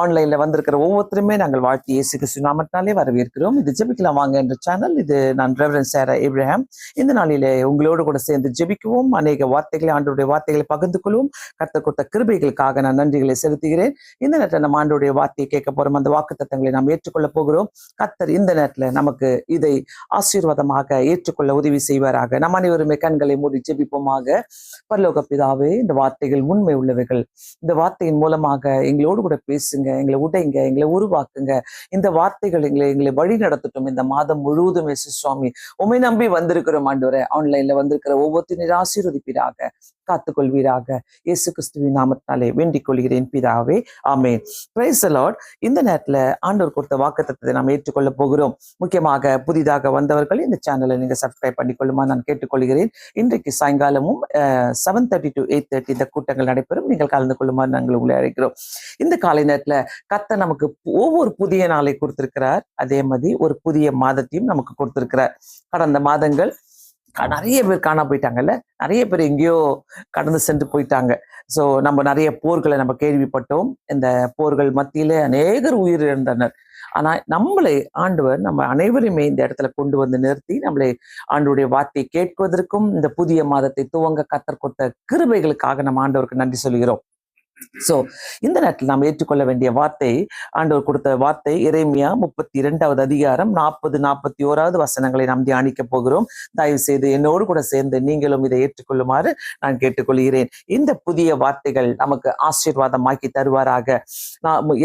ஆன்லைன்ல வந்திருக்கிற ஒவ்வொருத்தருமே நாங்கள் வாழ்த்தி இயேசு கிறிஸ்து நாமத்தினாலே வரவேற்கிறோம். இது ஜெபிக்கலாம் வாங்க என்ற சேனல். இது நான் ரெவரண்ட் சாரா ஏப்ரஹாம். இந்த நாளிலே உங்களோடு கூட சேர்ந்து ஜெபிக்குவோம். அநேக வார்த்தைகளை, ஆண்டவருடைய வார்த்தைகளை பகிர்ந்து கொள்வோம். கர்த்தர் கொடுத்த கிருபைகளுக்காக நான் நன்றிகளை செலுத்துகிறேன். இந்த நேரத்தில் நம்ம ஆண்டவருடைய வார்த்தையை கேட்க போறோம். அந்த வாக்குத்தத்தங்களை நாம் ஏற்றுக்கொள்ள போகிறோம். கர்த்தர் இந்த நேரத்தில் நமக்கு இதை ஆசீர்வாதமாக ஏற்றுக்கொள்ள உதவி செய்வாராக. நம் அனைவருமே கண்களை மூடி ஜெபிப்போமாக. பரலோக பிதாவே, இந்த வார்த்தைகள் உண்மை உள்ளவைகள். இந்த வார்த்தையின் மூலமாக எங்களோடு கூட பேசுங்க, எங்களை உடைங்க, எங்களை உருவாக்குங்க. இந்த வார்த்தைகள் எங்களை வழி நடத்தட்டும். இந்த மாதம் முழுவதும் இயேசு சுவாமி உம்மை நம்பி வந்திருக்கிறோம் ஆண்டவரே. ஆன்லைன்ல வந்திருக்கிற ஒவ்வொருத்தரையும் ஆசீர்வதிப்பீராக, காத்துக்கொள்வீராக. இயேசு கிறிஸ்துவின் நாமத்தினாலே வேண்டிக் கொள்கிறேன் பிதாவே, ஆமென். Praise the Lord. இந்த நேரத்துல ஆண்டவர் கொடுத்த வாக்குத்தத்தத்தை நாம் ஏற்றுக்கொள்ள போகிறோம். முக்கியமாக புதிதாக வந்தவர்கள் இந்த சேனலை நீங்க சப்ஸ்கிரைப் பண்ணிக்கொள்ளுமா நான் கேட்டுக்கொள்கிறேன். இன்றைக்கு சாயங்காலமும் 7:30 to 8:30 இந்த கூட்டங்கள் நடைபெறும். நீங்கள் கலந்து கொள்ளுமாறு நாங்கள் உங்களை அழைக்கிறோம். இந்த காலை நேரத்துல கர்த்தர் நமக்கு ஒவ்வொரு புதிய நாளை கொடுத்திருக்கிறார். அதே மாதிரி ஒரு புதிய மாதத்தையும் நமக்கு கொடுத்திருக்கிறார். கடந்த மாதங்கள் நிறைய பேர் காணா போயிட்டாங்கல்ல, நிறைய பேர் எங்கேயோ கடந்து சென்று போயிட்டாங்க. ஸோ நம்ம நிறைய போர்களை நம்ம கேள்விப்பட்டோம். இந்த போர்கள் மத்தியில அநேகர் உயிரிழந்தனர். ஆனா நம்மளை ஆண்டவர் நம்ம அனைவருமே இந்த இடத்துல கொண்டு வந்து நிறுத்தி நம்மளை ஆண்டவருடைய வார்த்தையை கேட்பதற்கும் இந்த புதிய மாதத்தை துவங்க கர்த்தர் கொடுத்த கிருபைகளுக்காக நம்ம ஆண்டவருக்கு நன்றி சொல்கிறோம். சோ இந்த நேரத்தில் நாம் ஏற்றுக்கொள்ள வேண்டிய வார்த்தை, ஆண்டவர் கொடுத்த வார்த்தை எரேமியா 32வது அதிகாரம் 40-41 வசனங்களை நாம் தியானிக்க போகிறோம். தயவு செய்து என்னோடு கூட சேர்ந்து நீங்களும் இதை ஏற்றுக்கொள்ளுமாறு நான் கேட்டுக்கொள்கிறேன். இந்த புதிய வார்த்தைகள் நமக்கு ஆசீர்வாதமாக்கி தருவாராக.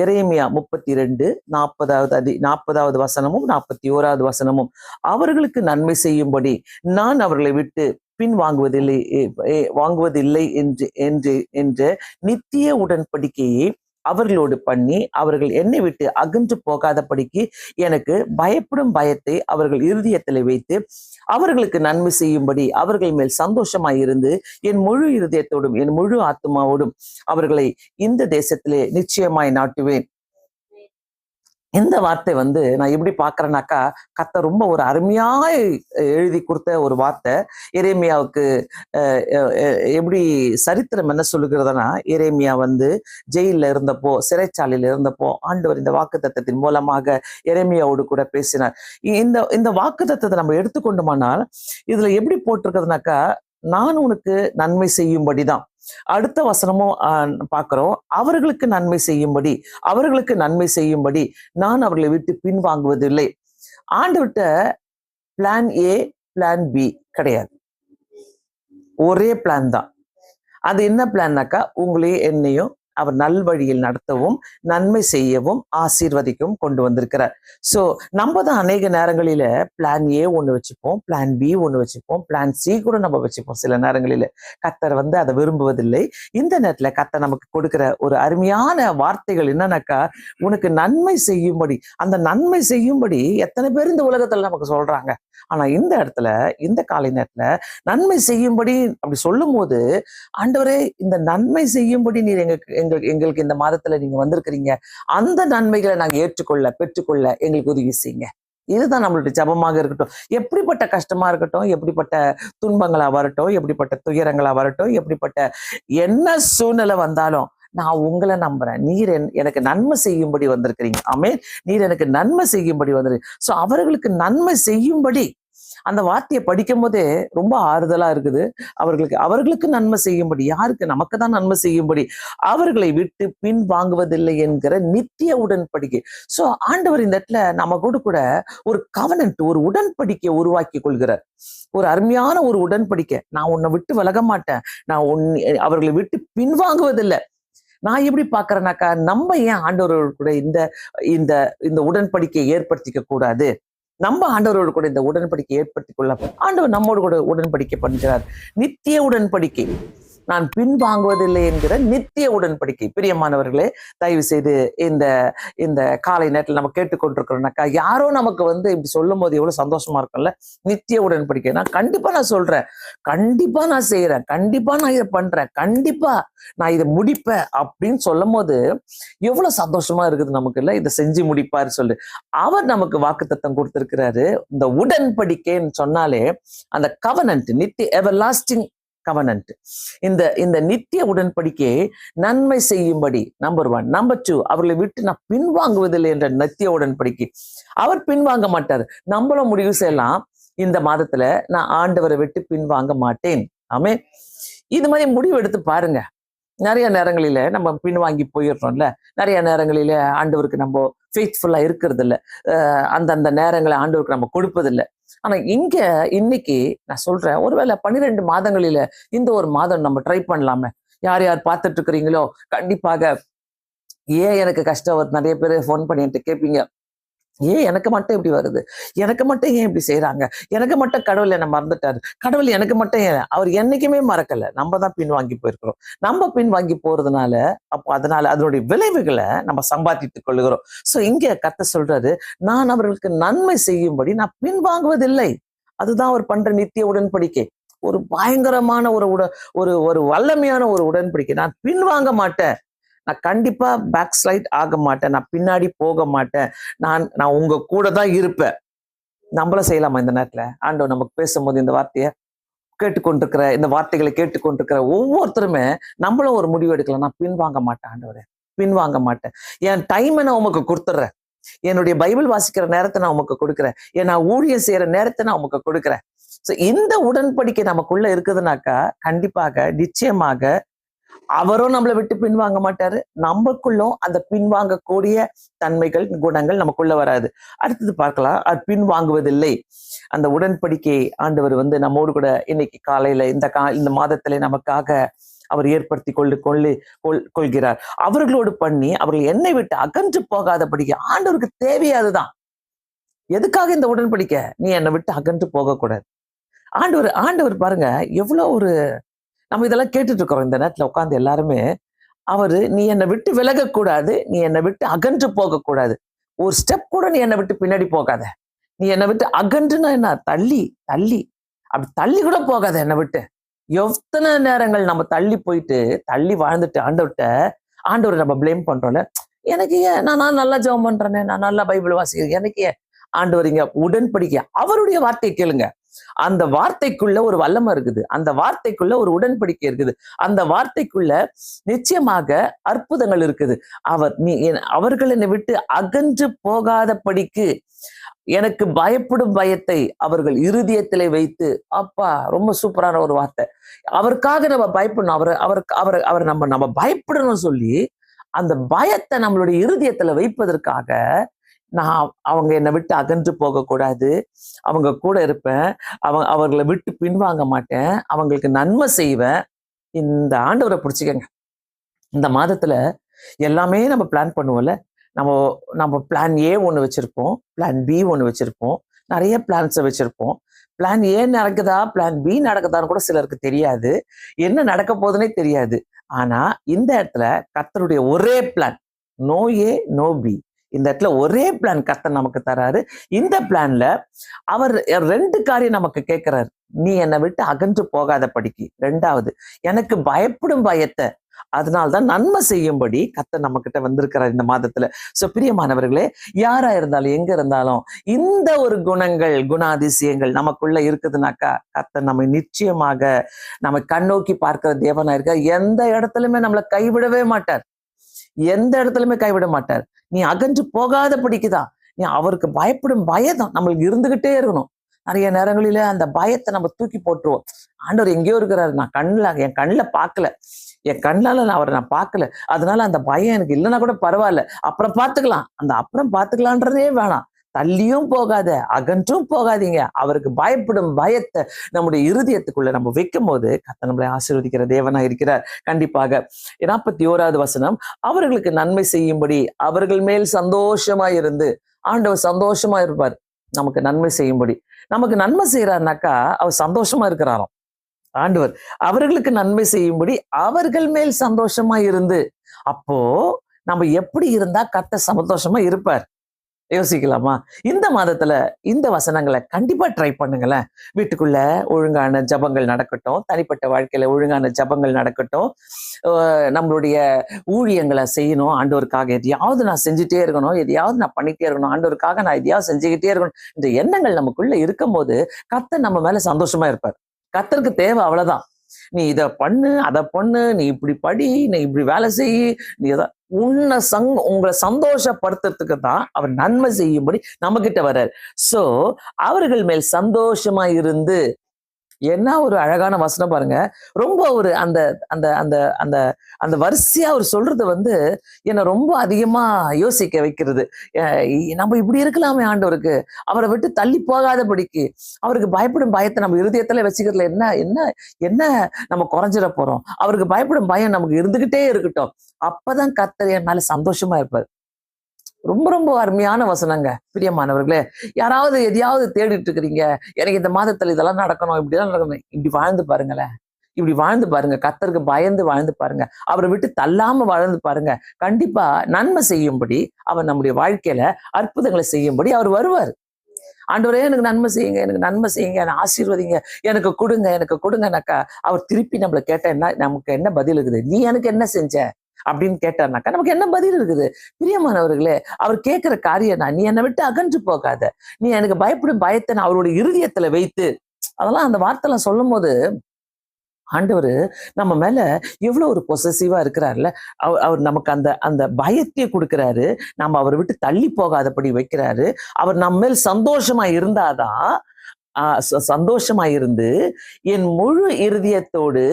எரேமியா 32 40வது வசனமும் 41வது வசனமும், அவர்களுக்கு நன்மை செய்யும்படி நான் அவர்களை விட்டு பின் வாங்குவதில்லை என்ற நித்திய உடன்படிக்கையை அவர்களோடு பண்ணி, அவர்கள் என்னை விட்டு அகன்று போகாதபடிக்கு எனக்கு பயப்படும் பயத்தை அவர்கள் இருதயத்தில் வைத்து அவர்களுக்கு நன்மை செய்யும்படி அவர்கள் மேல் சந்தோஷமாயிருந்து என் முழு இருதயத்தோடும் என் முழு ஆத்மாவோடும் அவர்களை இந்த தேசத்திலே நிச்சயமாய் நாட்டுவேன். இந்த வார்த்தை நான் எப்படி பாக்குறேன்னாக்கா, கர்த்தர் ரொம்ப ஒரு அருமையாய் எழுதி கொடுத்த ஒரு வார்த்தை. எரேமியாவுக்கு எப்படி சரித்திரம் என்ன சொல்லுகிறதுனா, எரேமியா ஜெயில இருந்தப்போ, சிறைச்சாலையில இருந்தப்போ ஆண்டவர் இந்த வாக்குத்தத்தத்தின் மூலமாக எரேமியாவோடு கூட பேசினார். இந்த வாக்குத்தத்தத்தை நம்ம எடுத்துக்கொண்டோமானால் இதுல எப்படி போட்டிருக்கிறதுனாக்கா, நான் உனக்கு நன்மை செய்யும்படிதான். அடுத்த வசனமும் பார்க்கிறோம், அவர்களுக்கு நன்மை செய்யும்படி நான் அவர்களை விட்டு பின் வாங்குவதில்லை. ஆண்டவர்கிட்ட பிளான் ஏ பிளான் பி கிடையாது, ஒரே பிளான் தான். அது என்ன பிளான்னாக்கா, உங்களையும் என்னையும் அவர் நல்வழியில் நடத்தவும் நன்மை செய்யவும் ஆசீர்வதிக்கவும் கொண்டு வந்திருக்கிறார். ஸோ நம்ம தான் அநேக நேரங்களில பிளான் ஏ ஒன்று வச்சுப்போம், பிளான் பி ஒன்று வச்சுப்போம், பிளான் சி கூட நம்ம வச்சுப்போம். சில நேரங்களில கர்த்தர் அதை விரும்புவதில்லை. இந்த நேரத்துல கர்த்தர் நமக்கு கொடுக்கிற ஒரு அருமையான வார்த்தைகள் என்னன்னாக்கா, உனக்கு நன்மை செய்யும்படி. அந்த நன்மை செய்யும்படி எத்தனை பேர் இந்த உலகத்துல நமக்கு சொல்றாங்க. ஆனா இந்த இடத்துல, இந்த காலை நேரத்துல நன்மை செய்யும்படி அப்படி சொல்லும் போது, ஆண்டவரே இந்த நன்மை செய்யும்படி நீர் எங்களுக்கு இந்த மாதத்துல நீங்க வந்திருக்கிறீங்க, அந்த நன்மைகளை நாங்க பெற்றுக்கொள்ள எங்களுக்கு உதவி செய்யுங்க. இதுதான் நம்மளுடைய ஜபமாக இருக்கட்டும். எப்படிப்பட்ட கஷ்டமா இருக்கட்டும், எப்படிப்பட்ட துன்பங்களா வரட்டும், எப்படிப்பட்ட துயரங்களா வரட்டும், எப்படிப்பட்ட என்ன சூழ்நிலை வந்தாலும் நான் உங்களை நம்புறேன். நீர் எனக்கு நன்மை செய்யும்படி வந்திருக்கிறீங்க. ஆமென். நீர் எனக்கு நன்மை செய்யும்படி வந்திருக்கு. சோ அவர்களுக்கு நன்மை செய்யும்படி அந்த வார்த்தையை படிக்கும் போதே ரொம்ப ஆறுதலா இருக்குது. அவர்களுக்கு நன்மை செய்யும்படி. யாருக்கு? நமக்கு தான் நன்மை செய்யும்படி அவர்களை விட்டு பின் வாங்குவதில்லை என்கிற நித்திய உடன்படிக்கை. சோ ஆண்டவர் இந்த இடத்துல நம்ம கூட ஒரு கவனன்ட், ஒரு உடன்படிக்கை உருவாக்கி கொள்கிறார். ஒரு அருமையான ஒரு உடன்படிக்கை. நான் உன்னை விட்டு விலக மாட்டேன், நான் அவர்களை விட்டு பின்வாங்குவதில்லை. நான் எப்படி பாக்குறேன்னாக்கா, நம்ம ஏன் ஆண்டவரோடு கூட இந்த உடன்படிக்கையை ஏற்படுத்திக்க கூடாது? நம்ம ஆண்டவரோடு கூட இந்த உடன்படிக்கை ஏற்படுத்திக் கொள்ள ஆண்டவர் நம்மோடு கூட உடன்படிக்கை பண்ணுகிறார். நித்திய உடன்படிக்கை. நான் பின்வாங்குவதில்லை என்கிற நித்திய உடன்படிக்கை. பிரியமானவர்களே, தயவு செய்து இந்த காலை நேரத்தில் நம்ம கேட்டுக்கொண்டிருக்கிறோம்னாக்கா, யாரோ நமக்கு இப்படி சொல்லும் போது எவ்வளவு சந்தோஷமா இருக்கும்ல. நித்திய உடன்படிக்கை. நான் சொல்றேன், கண்டிப்பா நான் செய்யறேன், கண்டிப்பா நான் இதை பண்றேன், கண்டிப்பா நான் இதை முடிப்பேன் அப்படின்னு சொல்லும் போது எவ்வளவு சந்தோஷமா இருக்குது நமக்கு இல்ல. இதை செஞ்சு முடிப்பாரு சொல்லு. அவர் நமக்கு வாக்குத்தத்தம் கொடுத்திருக்கிறாரு. இந்த உடன்படிக்கைன்னு சொன்னாலே அந்த கவனன்ட், நித்திய எவர்லாஸ்டிங் கவனன்ட். இந்த இந்த நித்திய உடன்படிக்கையை நன்மை செய்யும்படி நம்பர் 1. நம்பர் 2, அவர்களை விட்டு நான் பின்வாங்குவதில்லை என்ற நித்திய உடன்படிக்கை. அவர் பின்வாங்க மாட்டார். நம்மளும் முடிவு செய்யலாம், இந்த மாதத்துல நான் ஆண்டவரை விட்டு பின்வாங்க மாட்டேன். ஆமென். இது மாதிரி முடிவு எடுத்து பாருங்க. நிறைய நேரங்களில நம்ம பின்வாங்கி போயிடுறோம்ல, நிறைய நேரங்களில ஆண்டவருக்கு நம்ம ஃபெய்த்ஃபுல்லா இருக்கிறது இல்லை, அந்தந்த நேரங்களை ஆண்டவருக்கு நம்ம கொடுப்பதில்லை. ஆனா இன்னைக்கு நான் சொல்றேன், ஒருவேளை 12 மாதங்களில இந்த ஒரு மாதம் நம்ம ட்ரை பண்ணலாமே. யார் யார் பார்த்துட்டு இருக்கிறீங்களோ கண்டிப்பாக, ஏன் எனக்கு கஷ்டம் வருது, நிறைய பேர் ஃபோன் பண்ணிட்டு கேட்பீங்க, ஏன் எனக்கு மட்டும் இப்படி வருது, எனக்கு மட்டும் ஏன் இப்படி செய்யறாங்க, எனக்கு மட்டும் கடவுள் என்ன மறந்துட்டாரு, கடவுள் எனக்கு மட்டும் ஏன், அவர் என்னைக்குமே மறக்கல. நம்ம தான் பின்வாங்கி போயிருக்கிறோம். நம்ம பின்வாங்கி போறதுனால அப்போ அதனால அதனுடைய விளைவுகளை நம்ம சம்பாதித்துக் கொள்ளுகிறோம். சோ இங்க கர்த்தர் சொல்றாரு, நான் அவர்களுக்கு நன்மை செய்யும்படி நான் பின்வாங்குவதில்லை. அதுதான் அவர் பண்ற நித்திய உடன்படிக்கை. ஒரு பயங்கரமான ஒரு வல்லமையான ஒரு உடன்படிக்கை. நான் பின்வாங்க மாட்டேன், நான் கண்டிப்பா பேக் ஸ்லைட் ஆக மாட்டேன், நான் பின்னாடி போக மாட்டேன், நான் உங்க கூட தான் இருப்பேன். நம்மளும் செய்யலாமா இந்த நேரத்துல? ஆண்டவர் நமக்கு பேசும்போது இந்த வார்த்தையை கேட்டுக்கொண்டிருக்கிற, இந்த வார்த்தைகளை கேட்டுக்கொண்டிருக்கிற ஒவ்வொருத்தருமே நம்மளும் ஒரு முடிவு எடுக்கலாம். நான் பின்வாங்க மாட்டேன் ஆண்டவரே, பின்வாங்க மாட்டேன். என் டைமை நான் உமக்கு கொடுத்துட்றேன், என்னுடைய பைபிள் வாசிக்கிற நேரத்தை நான் உமக்கு கொடுக்குறேன், நான் ஊழியம் செய்யற நேரத்தை நான் உமக்கு கொடுக்குறேன். ஸோ இந்த உடன்படிக்கை நமக்குள்ள இருக்குதுனாக்கா கண்டிப்பாக நிச்சயமாக அவரும் நம்மளை விட்டு பின்வாங்க மாட்டாரு, நமக்குள்ளும் அந்த பின்வாங்கக்கூடிய தன்மைகள் குணங்கள் நமக்குள்ள வராது. அடுத்தது பார்க்கலாம், அது பின்வாங்குவதில்லை. அந்த உடன்படிக்கை ஆண்டவர் நம்மோடு கூட இன்னைக்கு காலையில இந்த மாதத்திலே நமக்காக அவர் ஏற்படுத்தி கொள்கிறார். அவர்களோடு பண்ணி அவர்கள் என்னை விட்டு அகன்று போகாதபடிக்கு ஆண்டவருக்கு தேவையே அதுதான். எதுக்காக இந்த உடன்படிக்கை? நீ என்னை விட்டு அகன்று போகக்கூடாது. ஆண்டவர் பாருங்க எவ்வளவு நம்ம இதெல்லாம் கேட்டுட்டு இருக்கிறோம் இந்த நேரத்துல உட்காந்து எல்லாருமே. நீ என்னை விட்டு விலகக்கூடாது, நீ என்னை விட்டு அகன்று போகக்கூடாது, ஒரு ஸ்டெப் கூட நீ என்னை விட்டு பின்னாடி போகாத, நீ என்னை விட்டு அகன்றுனா என்ன, தள்ளி அப்படி தள்ளி கூட போகாத என்னை விட்டு. எத்தனை நேரங்கள் நம்ம தள்ளி போயிட்டு தள்ளி வாழ்ந்துட்டு ஆண்டவரை நம்ம பிளேம் பண்றோம்ல, எனக்கு ஏன், நான் நல்லா ஜெபம் பண்றேனே, நான் நல்லா பைபிள் வாசிக்கிறேன், எனக்கு ஏன். ஆண்டவர் இங்க உடன்படிக்கை, அவருடைய வார்த்தையை கேளுங்க. அந்த வார்த்தைக்குள்ள ஒரு வல்லமை இருக்குது, அந்த வார்த்தைக்குள்ள ஒரு உடன்படிக்கை இருக்குது, அந்த வார்த்தைக்குள்ள நிச்சயமாக அற்புதங்கள் இருக்குது. அவர்கள் என்னை விட்டு அகன்று போகாதபடிக்கு எனக்கு பயப்படும் பயத்தை அவர்கள் இருதயத்திலே வைத்து, அப்பா ரொம்ப சூப்பரான ஒரு வார்த்தை. அவருக்காக நம்ம பயப்படணும், அவர் நம்ம பயப்படணும் சொல்லி அந்த பயத்தை நம்மளுடைய இருதயத்துல வைப்பதற்காக அவங்க என்னை விட்டு அகன்று போகக்கூடாது, அவங்க கூட இருப்பேன், அவர்களை விட்டு பின்வாங்க மாட்டேன், அவங்களுக்கு நன்மை செய்வேன். இந்த ஆண்டவரை பிடிச்சிக்கங்க. இந்த மாதத்துல எல்லாமே நம்ம பிளான் பண்ணுவோம்ல, நம்ம பிளான் ஏ ஒன்று வச்சிருப்போம், பிளான் பி ஒன்று வச்சிருப்போம், நிறைய பிளான்ஸை வச்சிருப்போம். பிளான் ஏ நடக்குதா, பிளான் பி நடக்குதான்னு கூட சிலருக்கு தெரியாது, என்ன நடக்க போகுதுன்னே தெரியாது. ஆனா இந்த இடத்துல கர்த்தருடைய ஒரே பிளான், நோ ஏ நோ பி, இந்த இடத்துல ஒரே பிளான் கர்த்தர் நமக்கு தராரு. இந்த பிளான்ல அவர் 2 காரியம் நமக்கு கேட்கிறாரு. நீ என்னை விட்டு அகன்று போகாதபடிக்கு, 2வது எனக்கு பயப்படும் பயத்தை, அதனால்தான் நன்மை செய்யும்படி கர்த்தர் நம்ம கிட்ட வந்திருக்கிறார் இந்த மாதத்துல. சோ பிரியமானவர்களே, யாரா இருந்தாலும் எங்க இருந்தாலும் இந்த ஒரு குணாதிசயங்கள் நமக்குள்ள இருக்குதுனாக்கா கர்த்தர் நம்ம நிச்சயமாக நம்ம கண்ணோக்கி பார்க்கிற தேவனா இருக்க, எந்த இடத்துலயுமே நம்மளை கைவிடவே மாட்டார், எந்த இடத்துலயுமே கைவிட மாட்டார். நீ அகன்று போகாதபடிக்குதான், நீ அவருக்கு பயப்படும் பயம் நம்மளுக்கு இருந்துகிட்டே இருக்கணும். நிறைய நேரங்களில அந்த பயத்தை நம்ம தூக்கி போட்டுருவோம். ஆண்டவர் எங்கேயோ இருக்கிறாரு, என் கண்ணில் பார்க்கல, என் கண்ணால அவரை நான் பார்க்கல, அதனால அந்த பயம் எனக்கு இல்லைன்னா கூட பரவாயில்ல, அப்புறம் பார்த்துக்கலாம். அந்த அப்புறம் பார்த்துக்கலான்றதே வேணாம். தள்ளியும் போகாத, அகன்றும் போகாதீங்க. அவருக்கு பயப்படும் பயத்தை நம்முடைய இருதயத்துக்குள்ள நம்ம வைக்கும் போது கர்த்தர் நம்மளை ஆசீர்வதிக்கிற தேவனா இருக்கிறார். கண்டிப்பாக 41வது வசனம், அவர்களுக்கு நன்மை செய்யும்படி அவர்கள் மேல் சந்தோஷமா இருந்து, ஆண்டவர் சந்தோஷமா இருப்பார் நமக்கு நன்மை செய்யும்படி. நமக்கு நன்மை செய்யறாருனாக்கா அவர் சந்தோஷமா இருக்கிறாராம் ஆண்டவர். அவர்களுக்கு நன்மை செய்யும்படி அவர்கள் மேல் சந்தோஷமா இருந்து, அப்போ நம்ம எப்படி இருந்தா கர்த்தர் சந்தோஷமா இருப்பார் யோசிக்கலாமா? இந்த மாதத்துல இந்த வசனங்களை கண்டிப்பா ட்ரை பண்ணுங்களேன். வீட்டுக்குள்ள ஒழுங்கான ஜபங்கள் நடக்கட்டும், தனிப்பட்ட வாழ்க்கையில ஒழுங்கான ஜபங்கள் நடக்கட்டும், நம்மளுடைய ஊழியங்களை செய்யணும் ஆண்டவருக்காக, எதையாவது நான் செஞ்சுட்டே இருக்கணும், எதையாவது நான் பண்ணிட்டே இருக்கணும், ஆண்டவருக்காக நான் எதையாவது செஞ்சுக்கிட்டே இருக்கணும், இந்த எண்ணங்கள் நமக்குள்ள இருக்கும் போது கர்த்தர் நம்ம மேல சந்தோஷமா இருப்பார். கர்த்தருக்கு தேவை அவ்வளவுதான், நீ இதை பண்ணு, அதை பண்ணு, நீ இப்படி படி, நீ இப்படி வேலை செய், நீ உங்களை சந்தோஷப்படுத்துறதுக்கு தான் அவர் நன்மை செய்யும்படி நம்ம கிட்ட வர்றாரு. சோ அவர்கள் மேல் சந்தோஷமா இருந்து, என்ன ஒரு அழகான வசனம் பாருங்க. ரொம்ப ஒரு அந்த அந்த அந்த அந்த அந்த வரிசையா அவர் சொல்றது என்னை ரொம்ப அதிகமா யோசிக்க வைக்கிறது. நம்ம இப்படி இருக்கலாமே ஆண்டவருக்கு, அவரை விட்டு தள்ளி போகாதபடிக்கு, அவருக்கு பயப்படும் பயத்தை நம்ம இருதயத்துல வச்சுக்கிறதுல என்ன என்ன என்ன நம்ம குறைஞ்சிட போறோம். அவருக்கு பயப்படும் பயம் நமக்கு இருந்துகிட்டே இருக்கட்டும். அப்பதான் கர்த்தர் என் மேல சந்தோஷமா இருப்பார். ரொம்ப ரொம்ப அருமையான வசனங்க பிரியமானவர்களே. யாராவது எதையாவது தேடிட்டு இருக்கிறீங்க, எனக்கு இந்த மாதத்துல இதெல்லாம் நடக்கணும், இப்படிலாம் நடக்கணும், இப்படி வாழ்ந்து பாருங்களேன். இப்படி வாழ்ந்து பாருங்க, கர்த்தருக்கு பயந்து வாழ்ந்து பாருங்க, அவரை விட்டு தள்ளாம வாழ்ந்து பாருங்க. கண்டிப்பா நன்மை செய்யும்படி அவர் நம்முடைய வாழ்க்கையில அற்புதங்களை செய்யும்படி அவர் வருவார். ஆண்டவரே எனக்கு நன்மை செய்யுங்க, எனக்கு நன்மை செய்யுங்க, என்னை ஆசீர்வதிங்க, எனக்கு கொடுங்க, எனக்கு கொடுங்கனாக்கா அவர் திருப்பி நம்மளை கேட்டா என்ன, நமக்கு என்ன பதில் இருக்குது? நீ எனக்கு என்ன செஞ்ச அப்படின்னு கேட்டார்னாக்கா நமக்கு என்ன பதில் இருக்குது? பிரியமானவர்களே, அவர் கேட்கிற காரியம் தான், நீ என்னை விட்டு அகன்று போகாத, நீ எனக்கு பயப்படும் பயத்தை நான் அவருடைய இருதயத்துல வைத்து, அதெல்லாம் அந்த வார்த்தைலாம் சொல்லும் போது ஆண்டவர் நம்ம மேல எவ்வளவு ஒரு பொசசிவா இருக்கிறாருல்ல. அவர் நமக்கு அந்த அந்த பயத்தையே கொடுக்கிறாரு, நம்ம அவரை விட்டு தள்ளி போகாதபடி வைக்கிறாரு. அவர் நம்ம மேல் சந்தோஷமா இருந்தாதான், சந்தோஷமா இருந்து என் முழு இருதயத்தோடு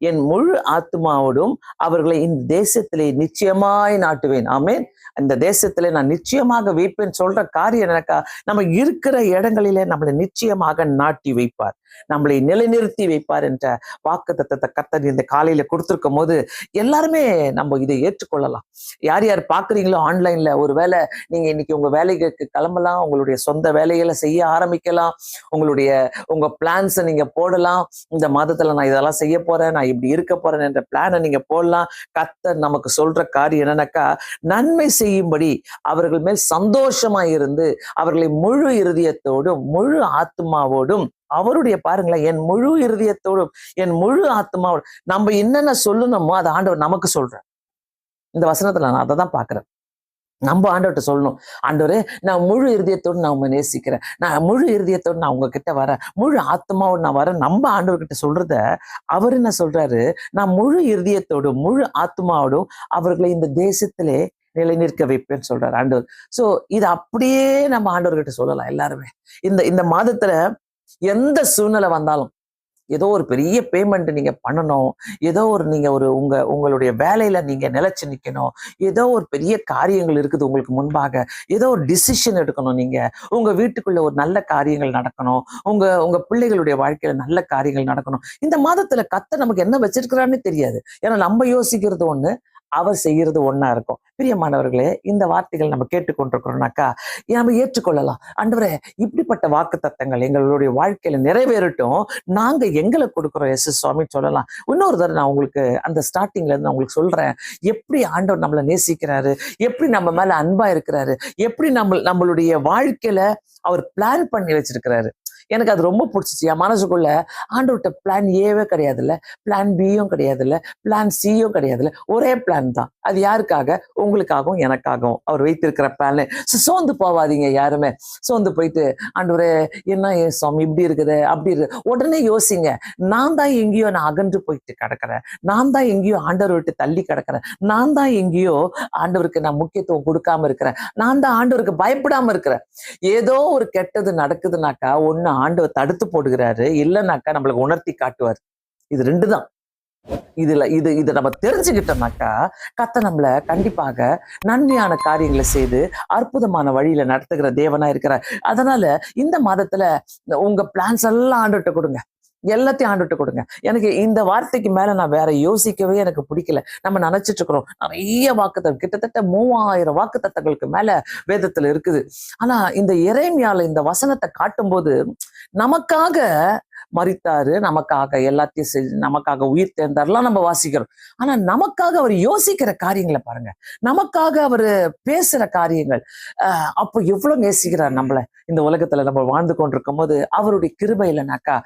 என் முழு ஆத்மாவோடும் அவர்களை இந்த தேசத்திலே நிச்சயமாய் நாட்டுவேன். ஆமென். இந்த தேசத்திலே நான் நிச்சயமாக வைப்பேன் சொல்ற காரியம் எனக்கா, நம்ம இருக்கிற இடங்களிலே நம்மளை நிச்சயமாக நாட்டி வைப்பார், நம்மளை நிலைநிறுத்தி வைப்பார் என்ற வாக்குத்தத்தத்தை கர்த்தர் இந்த காலையில கொடுத்திருக்கும் போது எல்லாருமே நம்ம இதை ஏற்றுக்கொள்ளலாம். யார் யார் பாக்குறீங்களோ ஆன்லைன்ல, ஒருவேளை நீங்க இன்னைக்கு உங்க வேலைகளுக்கு கிளம்பலாம், உங்களுடைய சொந்த வேலைகளை செய்ய ஆரம்பிக்கலாம், உங்க பிளான்ஸை நீங்க போடலாம். இந்த மாதத்துல நான் இதெல்லாம் செய்ய போறேன், நான் இப்படி இருக்க போறேன் என்ற பிளானை நீங்க போடலாம். கர்த்தர் நமக்கு சொல்ற காரியம் என்னன்னாக்கா, நன்மை செய்யும்படி அவர்கள் மேல் சந்தோஷமா இருந்து அவர்களை முழு இருதயத்தோடும் முழு ஆத்மாவோடும், அவருடைய பாருங்களேன், என் முழு இருதயத்தோடும் என் முழு ஆத்மாவோடும் நம்ம என்னென்ன சொல்லணுமோ அதை ஆண்டவர் நமக்கு சொல்றேன். இந்த வசனத்துல நான் அதை தான் பாக்குறேன். நம்ம ஆண்டவர்கிட்ட சொல்லணும், ஆண்டவரே நான் முழு இருதயத்தோடு நான் உங்களை நேசிக்கிறேன், நான் முழு இருதயத்தோடு நான் உங்ககிட்ட வரேன், முழு ஆத்மாவோடு நான் வரேன். நம்ம ஆண்டவர்கிட்ட சொல்றத அவர் என்ன சொல்றாரு, நான் முழு இருதயத்தோடும் முழு ஆத்மாவோடும் அவர்களை இந்த தேசத்திலே நிலைநிற்க வைப்பேன்னு சொல்றாரு ஆண்டவர். சோ இது அப்படியே நம்ம ஆண்டவர்கிட்ட சொல்லலாம் எல்லாருமே. இந்த மாதத்துல எந்த சூழ்நிலை வந்தாலும், ஏதோ ஒரு பெரிய பேமெண்ட் நீங்க பண்ணணும், ஏதோ ஒரு நீங்க உங்களுடைய வேலையில நீங்க நிலைச்சு நிக்கணும், ஏதோ ஒரு பெரிய காரியங்கள் இருக்குது உங்களுக்கு முன்பாக, ஏதோ ஒரு டிசிஷன் எடுக்கணும், நீங்க உங்க வீட்டுக்குள்ள ஒரு நல்ல காரியங்கள் நடக்கணும், உங்க பிள்ளைகளுடைய வாழ்க்கையில நல்ல காரியங்கள் நடக்கணும். இந்த மாதத்துல கர்த்தர் நமக்கு என்ன வச்சிருக்கிறான்னு தெரியாது. ஏன்னா நம்ம யோசிக்கிறது ஒண்ணு, அவர் செய்யறது ஒண்ணா இருக்கும். பிரியமானவர்களே, இந்த வார்த்தைகள் நம்ம கேட்டுக்கொண்டிருக்கிறோம்னாக்கா நம்ம ஏற்றுக்கொள்ளலாம். ஆண்டவரே, இப்படிப்பட்ட வாக்கு தத்தங்கள் எங்களுடைய வாழ்க்கையில நிறைவேறட்டும், நாங்க எங்களை கொடுக்குறோம் எஸ் சுவாமி சொல்லலாம். இன்னொரு தடவை நான் உங்களுக்கு அந்த ஸ்டார்டிங்ல இருந்து நான் உங்களுக்கு சொல்றேன், எப்படி ஆண்டவர் நம்மளை நேசிக்கிறாரு, எப்படி நம்ம மேல அன்பா இருக்கிறாரு, எப்படி நம்மளுடைய வாழ்க்கையில அவர் பிளான் பண்ணி வச்சிருக்கிறாரு. எனக்கு அது ரொம்ப பிடிச்சிச்சு. என் மனசுக்குள்ள ஆண்டவர்கிட்ட பிளான் ஏவே கிடையாதுல்ல, பிளான் பியும் கிடையாதுல்ல, பிளான் சியும் கிடையாதுல்ல, ஒரே பிளான் தான். அது யாருக்காக? உங்களுக்காகவும் எனக்காகவும் அவர் வைத்திருக்கிற பிளான். சோர்ந்து போவாதீங்க யாருமே. சோர்ந்து போயிட்டு ஆண்டவரே என்ன சுவாமி இப்படி இருக்குது அப்படி இருக்கு, உடனே யோசிங்க, நான் தான் எங்கேயோ நான் அகன்று போயிட்டு கிடக்கிறேன், நான் தான் எங்கேயோ ஆண்டவர் விட்டு தள்ளி கிடக்கிறேன், நான் தான் எங்கேயோ ஆண்டவருக்கு நான் முக்கியத்துவம் கொடுக்காம இருக்கிறேன், நான் தான் ஆண்டவருக்கு பயப்படாம இருக்கிறேன். ஏதோ ஒரு கெட்டது நடக்குதுனாக்கா ஒண்ணு ஆண்டவர் தடுத்து போடுகிறாரு, இல்லைன்னாக்கா நம்மளுக்கு உணர்த்தி காட்டுவார். இது ரெண்டு தான். இது நம்ம தெரிஞ்சுக்கிட்டோம்னாக்கா கர்த்தர் நம்மளை கண்டிப்பாக நன்மையான காரியங்களை செய்து அற்புதமான வழியில நடத்துகிற தேவனா இருக்கிறார். அதனால இந்த மாதத்துல உங்க பிளான்ஸ் எல்லாம் ஆண்டுகிட்ட கொடுங்க, எல்லாத்தையும் ஆண்டுட்டு கொடுங்க. எனக்கு இந்த வார்த்தைக்கு மேல நான் வேற யோசிக்கவே எனக்கு பிடிக்கல. நம்ம நினைச்சிட்டு இருக்கிறோம் நிறைய வாக்குத்தத்தம், கிட்டத்தட்ட 3000 வாக்குத்தத்தங்களுக்கு மேல வேதத்துல இருக்குது. ஆனா இந்த எரேமியால இந்த வசனத்தை காட்டும் போது, நமக்காக மரித்தாரு, நமக்காக எல்லாத்தையும் செஞ்சு நமக்காக உயிர் தேர்ந்தார்லாம் நம்ம வாசிக்கிறோம். ஆனா நமக்காக அவர் யோசிக்கிற காரியங்களை பாருங்க, நமக்காக அவரு பேசுற காரியங்கள், அப்போ எவ்வளவு நேசிக்கிறார் நம்மள. இந்த உலகத்துல நம்ம வாழ்ந்து கொண்டிருக்கும் போது அவருடைய கிருபை இல்லைனாக்கா,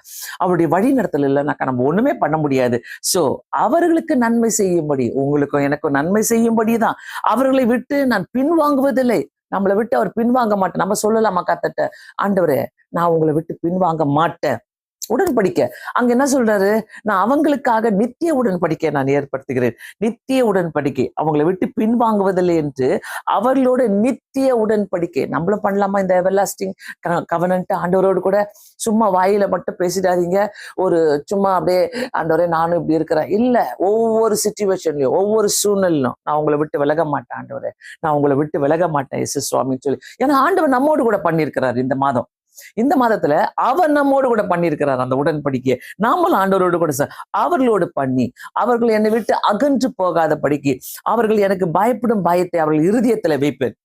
அவருடைய வழி நடத்தல் இல்லைனாக்கா நம்ம ஒண்ணுமே பண்ண முடியாது. சோ அவர்களுக்கு நன்மை செய்யும்படி, உங்களுக்கும் எனக்கும் நன்மை செய்யும்படிதான், அவர்களை விட்டு நான் பின்வாங்குவதில்லை. நம்மளை விட்டு அவர் பின்வாங்க மாட்டேன். நம்ம சொல்லலாமா கர்த்தர்ட்ட, ஆண்டவரே நான் உங்களை விட்டு பின்வாங்க மாட்டேன், உடன்படிக்கை. அங்க என்ன சொல்றாரு? நான் அவங்களுக்காக நித்திய உடன்படிக்கை நான் ஏற்படுத்துகிறேன். நித்திய உடன்படிக்கை. அவங்களை விட்டு பின்வாங்குவதில்லை என்று அவர்களோட நித்திய உடன்படிக்கை. நம்மளும் பண்ணலாமா இந்த எவர்லாஸ்டிங் கவனன்ட்? ஆண்டவரோடு கூட சும்மா வாயில மட்டும் பேசிடாதீங்க. ஒரு சும்மா அப்படியே ஆண்டவரே நானும் இப்படி இருக்கிறேன். இல்ல, ஒவ்வொரு சிச்சுவேஷன்லயும் ஒவ்வொரு சூழ்நிலையிலும் நான் உங்களை விட்டு விலக மாட்டேன் ஆண்டவரே, நான் உங்களை விட்டு விலக மாட்டேன் இயேசு சுவாமின்னு சொல்லி. ஏன்னா ஆண்டவர் நம்மோடு கூட பண்ணியிருக்கிறார் இந்த மாதம். இந்த மாதத்துல அவர் நம்மோடு கூட பண்ணியிருக்கிறார் அந்த உடன்படிக்கையை. நாமளும் ஆண்டவரோடு கூட அவர்களோடு பண்ணி, அவர்கள் என்னை விட்டு அகன்று போகாத படிக்கு, அவர்கள் எனக்கு பயப்படும் பயத்தை அவர்கள் இருதயத்துல வைப்பேன்.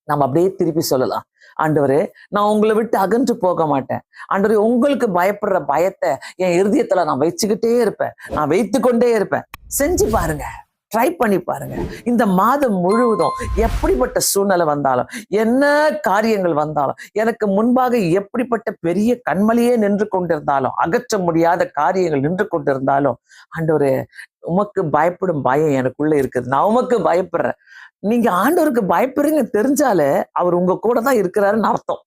நம்ம அப்படியே திருப்பி சொல்லலாம், ஆண்டவரே நான் உங்களை விட்டு அகன்று போக மாட்டேன் ஆண்டவரே, உங்களுக்கு பயப்படுற பயத்தை என் இருதயத்துல நான் வச்சுக்கிட்டே இருப்பேன், நான் வைத்து கொண்டே இருப்பேன். செஞ்சு பாருங்க, ட்ரை பண்ணி பாருங்க. இந்த மாதம் முழுவதும் எப்படிப்பட்ட சூழ்நிலை வந்தாலும், என்ன காரியங்கள் வந்தாலும், எனக்கு முன்பாக எப்படிப்பட்ட பெரிய கண்மலையே நின்று கொண்டிருந்தாலும், அகற்ற முடியாத காரியங்கள் நின்று கொண்டிருந்தாலும், ஆண்டவரே உமக்கு பயப்படும் பயம் எனக்குள்ள இருக்குது, நான் உமக்கு பயப்படுறேன். நீங்க ஆண்டவருக்கு பயப்படுறீங்க தெரிஞ்சாலே அவர் உங்க கூட தான் இருக்கிறாருன்னு அர்த்தம்.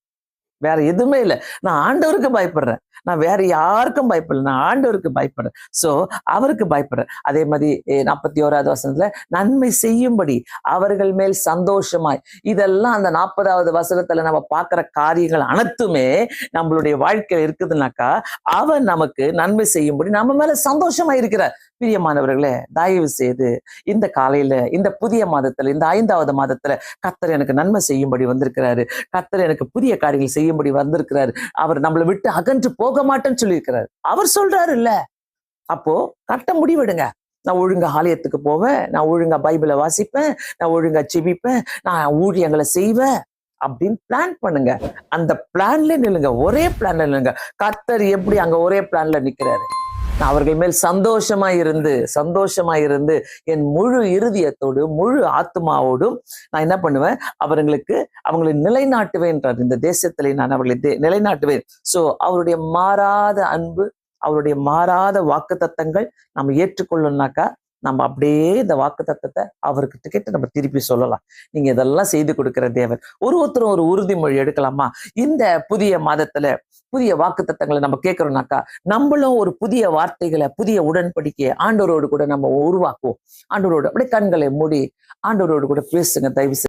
வேற எதுவுமே இல்லை. நான் ஆண்டவருக்கு பயப்படுறேன், நான் வேற யாருக்கும் பயப்படல, நான் ஆண்டவருக்கு பயப்படுறேன். சோ அவருக்கு பயப்படுறேன். அதே மாதிரி 41வது வசனத்துல நன்மை செய்யும்படி அவர்கள் மேல் சந்தோஷமாய், இதெல்லாம் அந்த 40வது வசனத்துல நம்ம பார்க்கிற காரியங்கள் அனைத்துமே நம்மளுடைய வாழ்க்கையில இருக்குதுன்னாக்கா, அவர் நமக்கு நன்மை செய்யும்படி நம்ம மேல சந்தோஷமா இருக்கிறார். பிரியமானவர்களே, தயவு செய்து இந்த காலையில, இந்த புதிய மாதத்துல, இந்த 5வது மாதத்துல கர்த்தர் எனக்கு நன்மை செய்யும்படி வந்திருக்கிறாரு, கர்த்தர் எனக்கு புதிய காரியங்கள் செய்யும்படி வந்திருக்கிறாரு, அவர் நம்மளை விட்டு அகன்று போக மாட்டேன்னு சொல்லியிருக்கிறாரு. அவர் சொல்றாரு இல்ல, அப்போ கரெக்டா முடிவெடுங்க. நான் ஒழுங்கா ஆலயத்துக்கு போவேன், நான் ஒழுங்கா பைபிளை வாசிப்பேன், நான் ஒழுங்கா ஜெபிப்பேன், நான் ஊழியங்களை செய்வேன் அப்படின்னு பிளான் பண்ணுங்க. அந்த பிளான்ல நில்லுங்க, ஒரே பிளான்ல நில்லுங்க. கர்த்தர் எப்படி அங்க ஒரே பிளான்ல நிக்கிறாரு. நான் அவர்கள் மேல் சந்தோஷமா இருந்து என் முழு இருதயத்தோடு முழு ஆத்மாவோடும் நான் என்ன பண்ணுவேன், அவங்களை நிலைநாட்டுவேன்றார். இந்த தேசத்திலே நான் அவர்களை நிலைநாட்டுவேன். சோ அவருடைய மாறாத அன்பு, அவருடைய மாறாத வாக்குத்தத்தங்கள் நம்ம ஏற்றுக்கொள்ளணும்னாக்கா, நம்ம அப்படியே இந்த வாக்குத்தத்தத்தை அவர்கிட்ட கேட்டு நம்ம திருப்பி சொல்லலாம். நீங்க இதெல்லாம் செய்து கொடுக்கிற தேவன். ஒருத்தரும் ஒரு உறுதிமொழி எடுக்கலாமா? இந்த புதிய மாதத்துல புதிய வாக்குத்தத்தங்களை நம்ம கேட்கிறோம்னாக்கா, நம்மளும் ஒரு புதிய வார்த்தைகளை, புதிய உடன்படிக்கையை ஆண்டவரோடு கூட நம்ம உருவாக்குவோம். ஆண்டவரோடு அப்படியே கண்களை மூடி ஆண்டவரோடு கூட பேசுங்க தயவு செய்து.